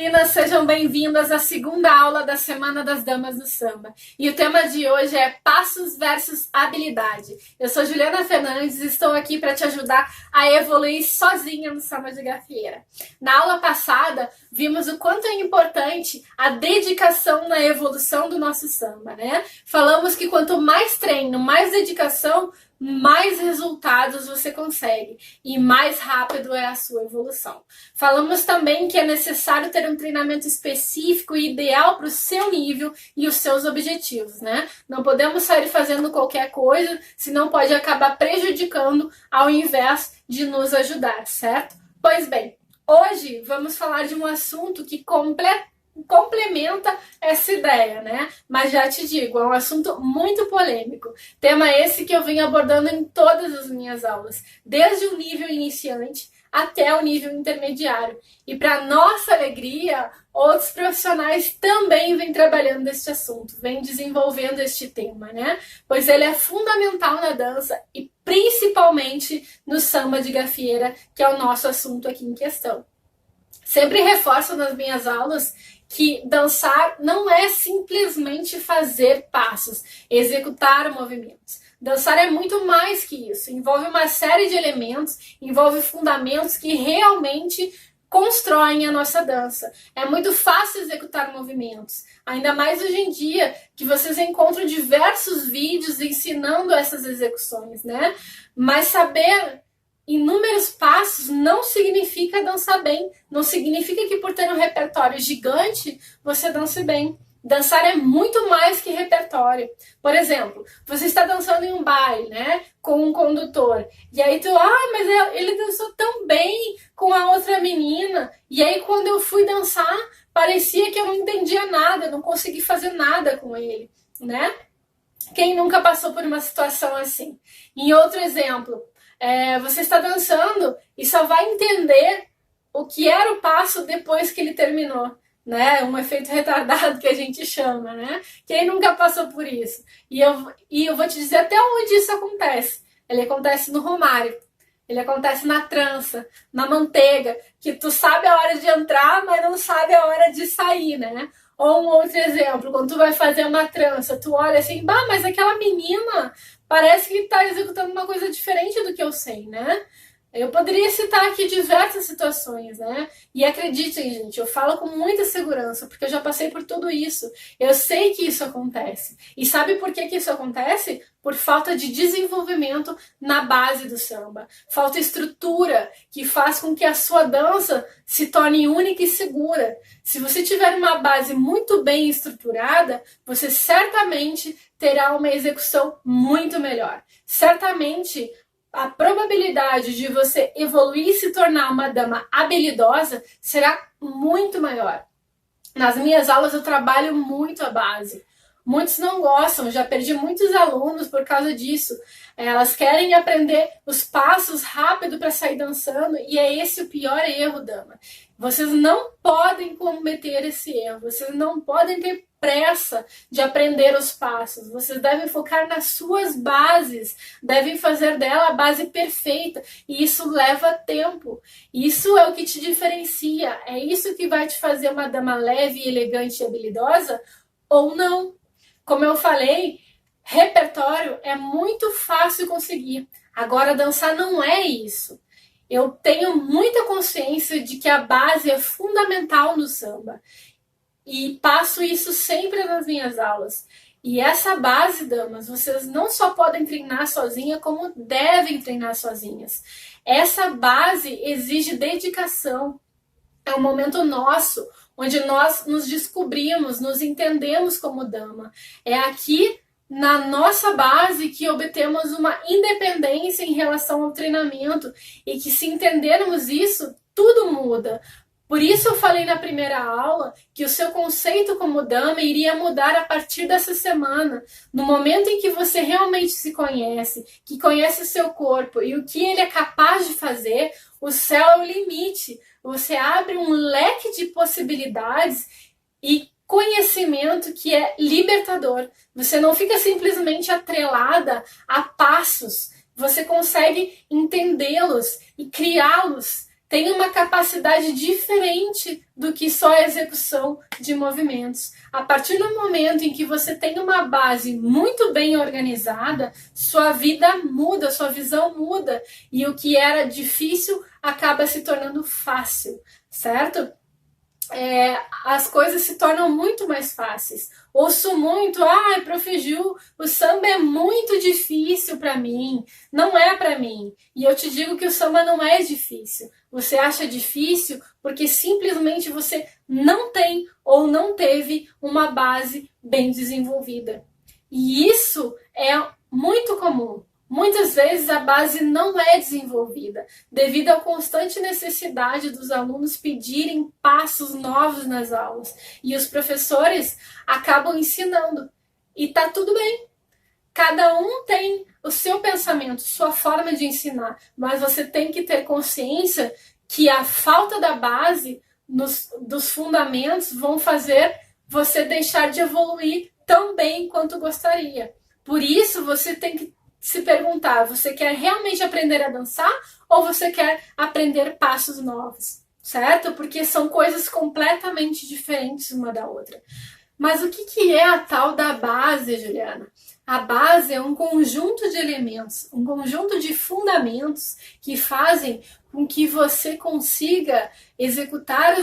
Meninas, sejam bem-vindas à segunda aula da Semana das Damas do Samba. E o tema de hoje é passos versus habilidade. Eu sou Juliana Fernandes e estou aqui para te ajudar a evoluir sozinha no samba de gafieira. Na aula passada, vimos o quanto é importante a dedicação na evolução do nosso samba, né? Falamos que quanto mais treino, mais dedicação, mais resultados você consegue e mais rápido é a sua evolução. Falamos também que é necessário ter um treinamento específico e ideal para o seu nível e os seus objetivos, né? Não podemos sair fazendo qualquer coisa, senão pode acabar prejudicando ao invés de nos ajudar, certo? Pois bem, hoje vamos falar de um assunto que complementa essa ideia, né? Mas já te digo, é um assunto muito polêmico. Tema esse que eu venho abordando em todas as minhas aulas, desde o nível iniciante até o nível intermediário. E para nossa alegria, outros profissionais também vêm trabalhando este assunto, vêm desenvolvendo este tema, né? Pois ele é fundamental na dança e principalmente no samba de gafieira, que é o nosso assunto aqui em questão. Sempre reforço nas minhas aulas que dançar não é simplesmente fazer passos, executar movimentos. Dançar é muito mais que isso, envolve uma série de elementos, envolve fundamentos que realmente constroem a nossa dança. É muito fácil executar movimentos, ainda mais hoje em dia, que vocês encontram diversos vídeos ensinando essas execuções, né? Mas saber inúmeros passos não significa dançar bem, não significa que por ter um repertório gigante você dance bem. Dançar é muito mais que repertório. Por exemplo, você está dançando em um baile, né, com um condutor, e aí mas ele dançou tão bem com a outra menina, e aí quando eu fui dançar, parecia que eu não entendia nada, não consegui fazer nada com ele, né? Quem nunca passou por uma situação assim? Em outro exemplo, você está dançando e só vai entender o que era o passo depois que ele terminou, né? Um efeito retardado que a gente chama, né? Quem nunca passou por isso? E eu vou te dizer até onde isso acontece. Ele acontece no Romário, ele acontece na trança, na manteiga, que tu sabe a hora de entrar, mas não sabe a hora de sair, né? Ou um outro exemplo, quando tu vai fazer uma trança, tu olha assim, mas aquela menina parece que está executando uma coisa diferente do que eu sei, né? Eu poderia citar aqui diversas situações, né? E acreditem, gente, eu falo com muita segurança, porque eu já passei por tudo isso. Eu sei que isso acontece. E sabe por que isso acontece? Por falta de desenvolvimento na base do samba. Falta estrutura que faz com que a sua dança se torne única e segura. Se você tiver uma base muito bem estruturada, você certamente terá uma execução muito melhor. Certamente a probabilidade de você evoluir e se tornar uma dama habilidosa será muito maior. Nas minhas aulas eu trabalho muito a base. Muitos não gostam, já perdi muitos alunos por causa disso. Elas querem aprender os passos rápido para sair dançando e é esse o pior erro, dama. Vocês não podem cometer esse erro, vocês não podem ter pressa de aprender os passos. Vocês devem focar nas suas bases, devem fazer dela a base perfeita e isso leva tempo. Isso é o que te diferencia, é isso que vai te fazer uma dama leve, elegante e habilidosa ou não. Como eu falei, repertório é muito fácil conseguir. Agora, dançar não é isso. Eu tenho muita consciência de que a base é fundamental no samba. E passo isso sempre nas minhas aulas. E essa base, damas, vocês não só podem treinar sozinha, como devem treinar sozinhas. Essa base exige dedicação. É um momento nosso, onde nós nos descobrimos, nos entendemos como dama. É aqui, na nossa base, que obtemos uma independência em relação ao treinamento e que, se entendermos isso, tudo muda. Por isso eu falei na primeira aula que o seu conceito como dama iria mudar a partir dessa semana. No momento em que você realmente se conhece, que conhece o seu corpo e o que ele é capaz de fazer, o céu é o limite. Você abre um leque de possibilidades e conhecimento que é libertador. Você não fica simplesmente atrelada a passos. Você consegue entendê-los e criá-los tem uma capacidade diferente do que só a execução de movimentos. A partir do momento em que você tem uma base muito bem organizada, sua vida muda, sua visão muda, e o que era difícil acaba se tornando fácil, certo? As coisas se tornam muito mais fáceis. Ouço muito, Prof. Ju, o samba é muito difícil para mim, não é para mim. E eu te digo que o samba não é difícil. Você acha difícil porque simplesmente você não tem ou não teve uma base bem desenvolvida. E isso é muito comum. Muitas vezes a base não é desenvolvida, devido à constante necessidade dos alunos pedirem passos novos nas aulas. E os professores acabam ensinando. E tá tudo bem. Cada um tem o seu pensamento, sua forma de ensinar. Mas você tem que ter consciência que a falta da base dos fundamentos vão fazer você deixar de evoluir tão bem quanto gostaria. Por isso, você tem que se perguntar, você quer realmente aprender a dançar ou você quer aprender passos novos, certo? Porque são coisas completamente diferentes uma da outra. Mas o que é a tal da base, Juliana? A base é um conjunto de elementos, um conjunto de fundamentos que fazem com que você consiga executar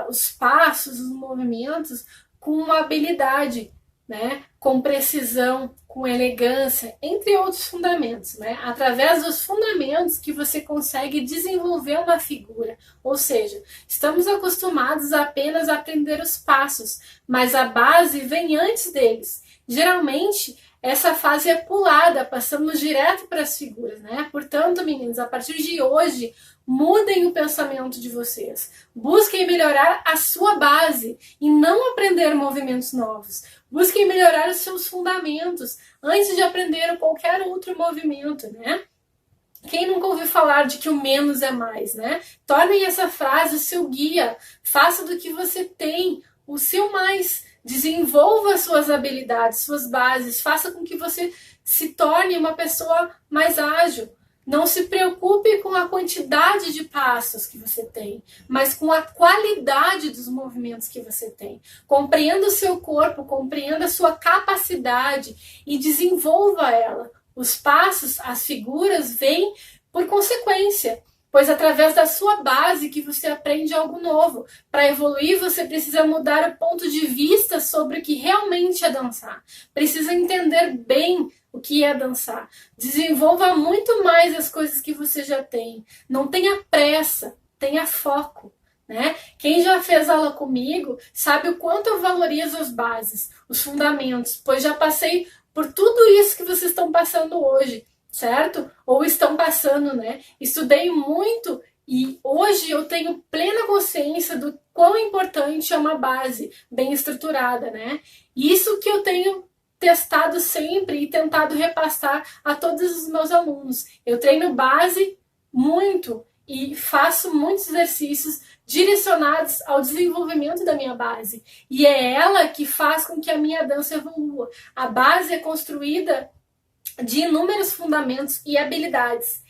os passos, os movimentos com uma habilidade, né? Com precisão, com elegância, entre outros fundamentos, né? Através dos fundamentos que você consegue desenvolver uma figura. Ou seja, estamos acostumados apenas a aprender os passos, mas a base vem antes deles. Geralmente, essa fase é pulada, passamos direto para as figuras, né? Portanto, meninos, a partir de hoje, mudem o pensamento de vocês. Busquem melhorar a sua base e não aprender movimentos novos. Busquem melhorar os seus fundamentos antes de aprender qualquer outro movimento, né? Quem nunca ouviu falar de que o menos é mais, né? Tornem essa frase o seu guia. Faça do que você tem o seu mais. Desenvolva suas habilidades, suas bases. Faça com que você se torne uma pessoa mais ágil. Não se preocupe com a quantidade de passos que você tem, mas com a qualidade dos movimentos que você tem. Compreenda o seu corpo, compreenda a sua capacidade e desenvolva ela. Os passos, as figuras vêm por consequência, pois através da sua base que você aprende algo novo. Para evoluir, você precisa mudar o ponto de vista sobre o que realmente é dançar. Precisa entender bem o que é dançar. Desenvolva muito mais as coisas que você já tem. Não tenha pressa, tenha foco, né? Quem já fez aula comigo sabe o quanto eu valorizo as bases, os fundamentos, pois já passei por tudo isso que vocês estão passando hoje, certo? Ou estão passando, né? Estudei muito e hoje eu tenho plena consciência do quão importante é uma base bem estruturada, né? Isso que eu tenho testado sempre e tentado repassar a todos os meus alunos. Eu treino base muito e faço muitos exercícios direcionados ao desenvolvimento da minha base. E é ela que faz com que a minha dança evolua. A base é construída de inúmeros fundamentos e habilidades.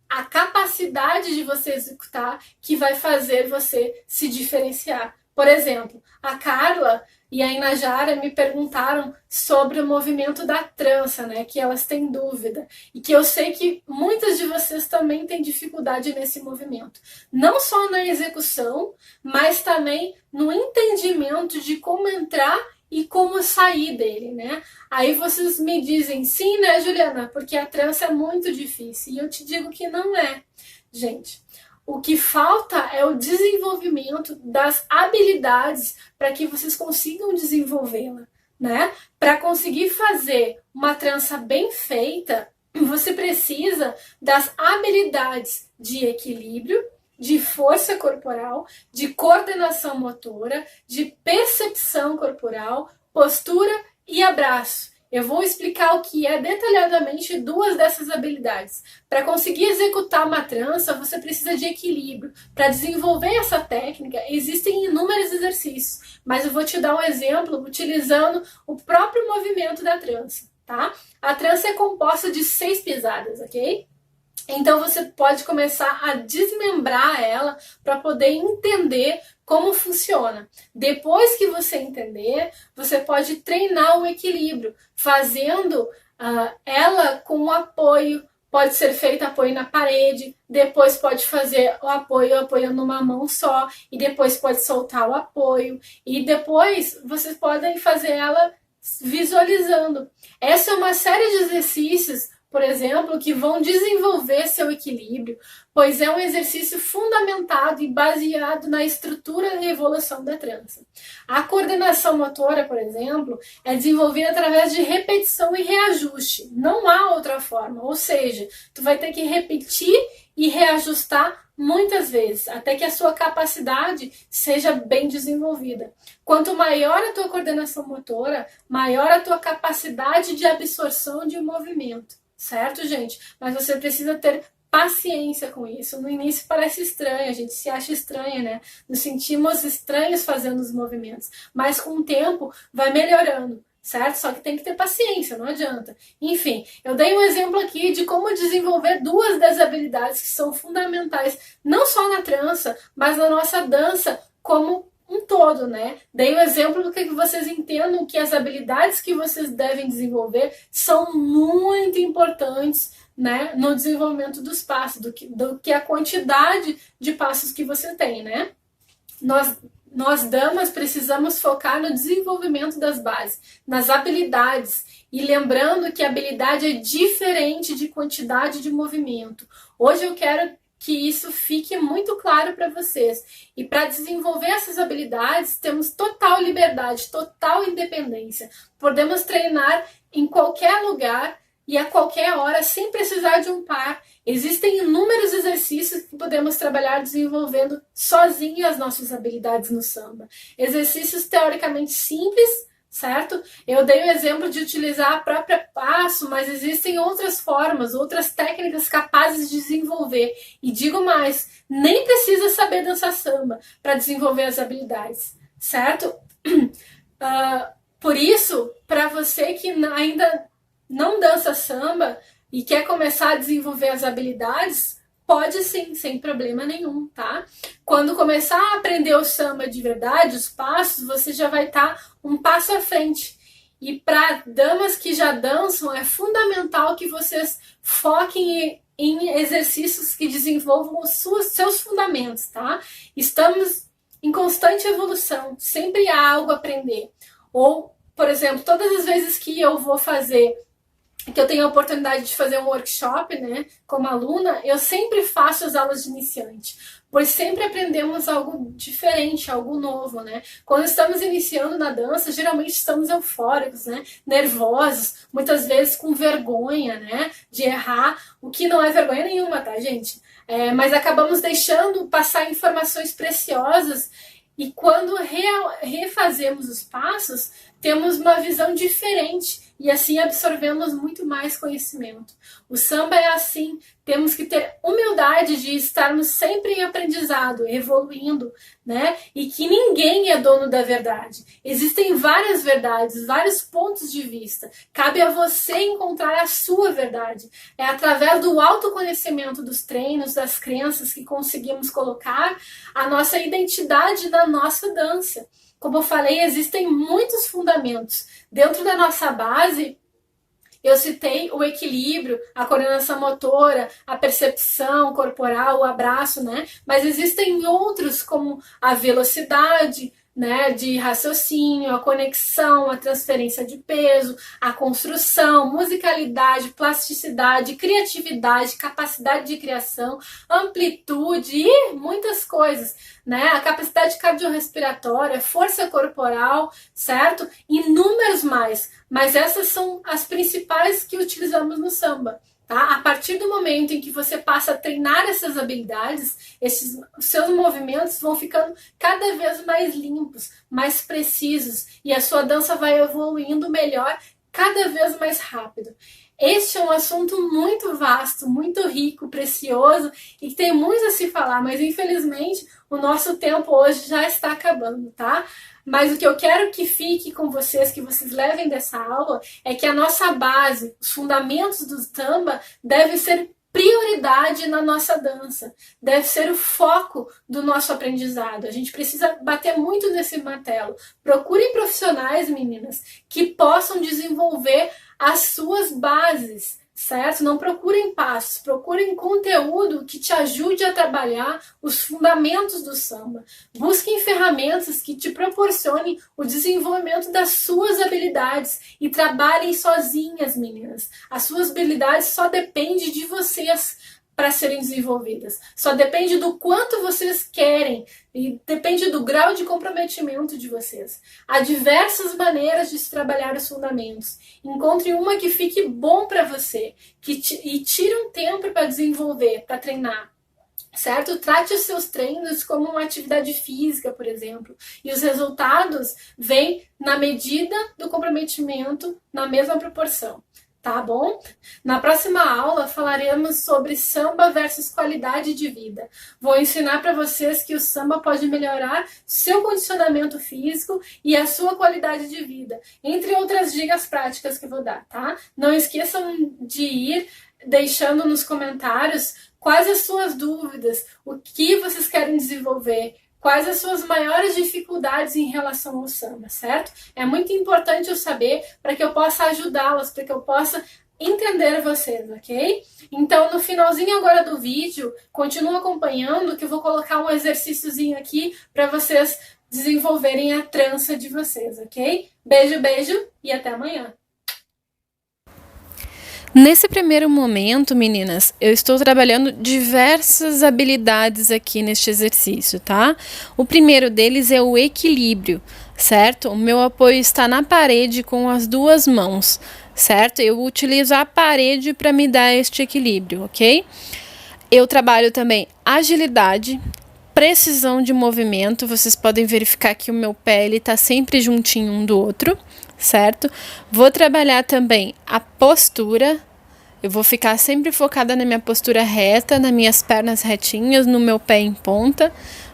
A capacidade de você executar que vai fazer você se diferenciar. Por exemplo, a Carla e a Inajara me perguntaram sobre o movimento da trança, né? Que elas têm dúvida. E que eu sei que muitas de vocês também têm dificuldade nesse movimento. Não só na execução, mas também no entendimento de como entrar e como sair dele, né? Aí vocês me dizem, sim, né, Juliana? Porque a trança é muito difícil. E eu te digo que não é. Gente, o que falta é o desenvolvimento das habilidades para que vocês consigam desenvolvê-la, né? Para conseguir fazer uma trança bem feita, você precisa das habilidades de equilíbrio, de força corporal, de coordenação motora, de percepção corporal, postura e abraço. Eu vou explicar o que é detalhadamente duas dessas habilidades. Para conseguir executar uma trança, você precisa de equilíbrio. Para desenvolver essa técnica, existem inúmeros exercícios, mas eu vou te dar um exemplo utilizando o próprio movimento da trança, tá? A trança é composta de 6 pisadas, ok? Então você pode começar a desmembrar ela para poder entender como funciona. Depois que você entender, você pode treinar o equilíbrio, fazendo ela com o apoio. Pode ser feito apoio na parede, depois pode fazer o apoio apoiando uma mão só, e depois pode soltar o apoio, e depois vocês podem fazer ela visualizando. Essa é uma série de exercícios, por exemplo, que vão desenvolver seu equilíbrio, pois é um exercício fundamentado e baseado na estrutura e evolução da trança. A coordenação motora, por exemplo, é desenvolvida através de repetição e reajuste. Não há outra forma, ou seja, tu vai ter que repetir e reajustar muitas vezes, até que a sua capacidade seja bem desenvolvida. Quanto maior a tua coordenação motora, maior a tua capacidade de absorção de movimento. Certo, gente? Mas você precisa ter paciência com isso. No início parece estranho, a gente se acha estranha, né? Nos sentimos estranhos fazendo os movimentos. Mas com o tempo vai melhorando, certo? Só que tem que ter paciência, não adianta. Enfim, eu dei um exemplo aqui de como desenvolver duas das habilidades que são fundamentais, não só na trança, mas na nossa dança como um todo, né? Dei o exemplo do que vocês entendam que as habilidades que vocês devem desenvolver são muito importantes, né, no desenvolvimento dos passos, do que a quantidade de passos que você tem, né? Nós damas precisamos focar no desenvolvimento das bases, nas habilidades, e lembrando que a habilidade é diferente de quantidade de movimento. Hoje eu quero que isso fique muito claro para vocês. E para desenvolver essas habilidades, temos total liberdade, total independência. Podemos treinar em qualquer lugar e a qualquer hora, sem precisar de um par. Existem inúmeros exercícios que podemos trabalhar desenvolvendo sozinho as nossas habilidades no samba. Exercícios teoricamente simples, certo? Eu dei o exemplo de utilizar a própria passo, mas existem outras formas, outras técnicas capazes de desenvolver. E digo mais, nem precisa saber dançar samba para desenvolver as habilidades, certo? Por isso, para você que ainda não dança samba e quer começar a desenvolver as habilidades, pode sim, sem problema nenhum, tá? Quando começar a aprender o samba de verdade, os passos, você já vai estar um passo à frente. E para damas que já dançam, é fundamental que vocês foquem em exercícios que desenvolvam os seus fundamentos, tá? Estamos em constante evolução, sempre há algo a aprender. Ou, por exemplo, todas as vezes que eu vou fazer, que eu tenho a oportunidade de fazer um workshop, né, como aluna, eu sempre faço as aulas de iniciante, pois sempre aprendemos algo diferente, algo novo, né? Quando estamos iniciando na dança, geralmente estamos eufóricos, né, nervosos, muitas vezes com vergonha, né, de errar, o que não é vergonha nenhuma, tá, gente? Mas acabamos deixando passar informações preciosas e quando refazemos os passos, temos uma visão diferente e assim absorvemos muito mais conhecimento. O samba é assim, temos que ter humildade de estarmos sempre em aprendizado, evoluindo, né? E que ninguém é dono da verdade. Existem várias verdades, vários pontos de vista. Cabe a você encontrar a sua verdade. É através do autoconhecimento dos treinos, das crenças que conseguimos colocar a nossa identidade na nossa dança. Como eu falei, existem muitos fundamentos. Dentro da nossa base, eu citei o equilíbrio, a coordenação motora, a percepção corporal, o abraço, né? Mas existem outros como a velocidade, né, de raciocínio, a conexão, a transferência de peso, a construção, musicalidade, plasticidade, criatividade, capacidade de criação, amplitude e muitas coisas, né? A capacidade cardiorrespiratória, força corporal, certo? Inúmeros mais, mas essas são as principais que utilizamos no samba. Tá? A partir do momento em que você passa a treinar essas habilidades, os seus movimentos vão ficando cada vez mais limpos, mais precisos, e a sua dança vai evoluindo melhor, cada vez mais rápido. Este é um assunto muito vasto, muito rico, precioso, e que tem muito a se falar, mas infelizmente o nosso tempo hoje já está acabando, tá? Mas o que eu quero que fique com vocês, que vocês levem dessa aula, é que a nossa base, os fundamentos do samba, devem ser prioridade na nossa dança, deve ser o foco do nosso aprendizado. A gente precisa bater muito nesse martelo. Procurem profissionais, meninas, que possam desenvolver as suas bases, certo? Não procurem passos, procurem conteúdo que te ajude a trabalhar os fundamentos do samba. Busquem ferramentas que te proporcionem o desenvolvimento das suas habilidades e trabalhem sozinhas, meninas. As suas habilidades só dependem de vocês para serem desenvolvidas. Só depende do quanto vocês querem e depende do grau de comprometimento de vocês. Há diversas maneiras de se trabalhar os fundamentos. Encontre uma que fique bom para você e tire um tempo para desenvolver, para treinar. Certo? Trate os seus treinos como uma atividade física, por exemplo, e os resultados vêm na medida do comprometimento, na mesma proporção. Tá bom? Na próxima aula falaremos sobre samba versus qualidade de vida. Vou ensinar para vocês que o samba pode melhorar seu condicionamento físico e a sua qualidade de vida, entre outras dicas práticas que eu vou dar, tá? Não esqueçam de ir deixando nos comentários quais as suas dúvidas, o que vocês querem desenvolver, quais as suas maiores dificuldades em relação ao samba, certo? É muito importante eu saber para que eu possa ajudá-las, para que eu possa entender vocês, ok? Então, no finalzinho agora do vídeo, continua acompanhando que eu vou colocar um exercíciozinho aqui para vocês desenvolverem a trança de vocês, ok? Beijo, beijo e até amanhã! Nesse primeiro momento, meninas, eu estou trabalhando diversas habilidades aqui neste exercício, tá? O primeiro deles é o equilíbrio, certo? O meu apoio está na parede com as duas mãos, certo? Eu utilizo a parede para me dar este equilíbrio, ok? Eu trabalho também agilidade, precisão de movimento. Vocês podem verificar que o meu pé está sempre juntinho um do outro, certo? Vou trabalhar também a postura. Eu vou ficar sempre focada na minha postura reta, nas minhas pernas retinhas, no meu pé em ponta,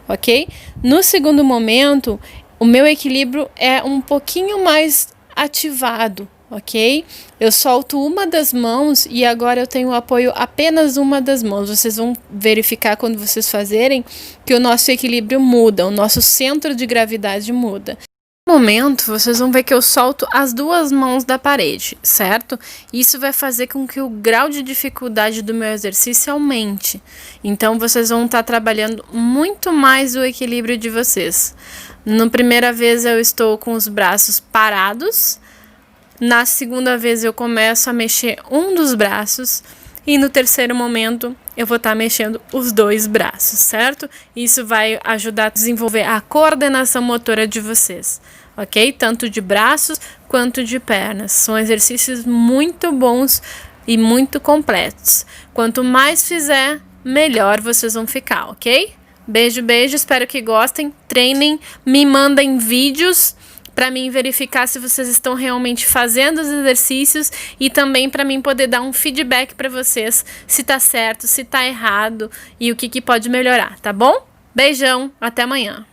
ok? No segundo momento, o meu equilíbrio é um pouquinho mais ativado, ok? Eu solto uma das mãos e agora eu tenho apoio apenas uma das mãos. Vocês vão verificar quando vocês fazerem que o nosso equilíbrio muda, o nosso centro de gravidade muda. No momento, vocês vão ver que eu solto as duas mãos da parede, certo? Isso vai fazer com que o grau de dificuldade do meu exercício aumente. Então, vocês vão estar trabalhando muito mais o equilíbrio de vocês. Na primeira vez, eu estou com os braços parados. Na segunda vez, eu começo a mexer um dos braços. E no terceiro momento, eu vou estar mexendo os dois braços, certo? Isso vai ajudar a desenvolver a coordenação motora de vocês, ok? Tanto de braços quanto de pernas. São exercícios muito bons e muito completos. Quanto mais fizer, melhor vocês vão ficar, ok? Beijo, beijo, espero que gostem. Treinem, me mandem vídeos para mim verificar se vocês estão realmente fazendo os exercícios e também para mim poder dar um feedback para vocês se tá certo, se tá errado e o que pode melhorar, tá bom? Beijão, até amanhã!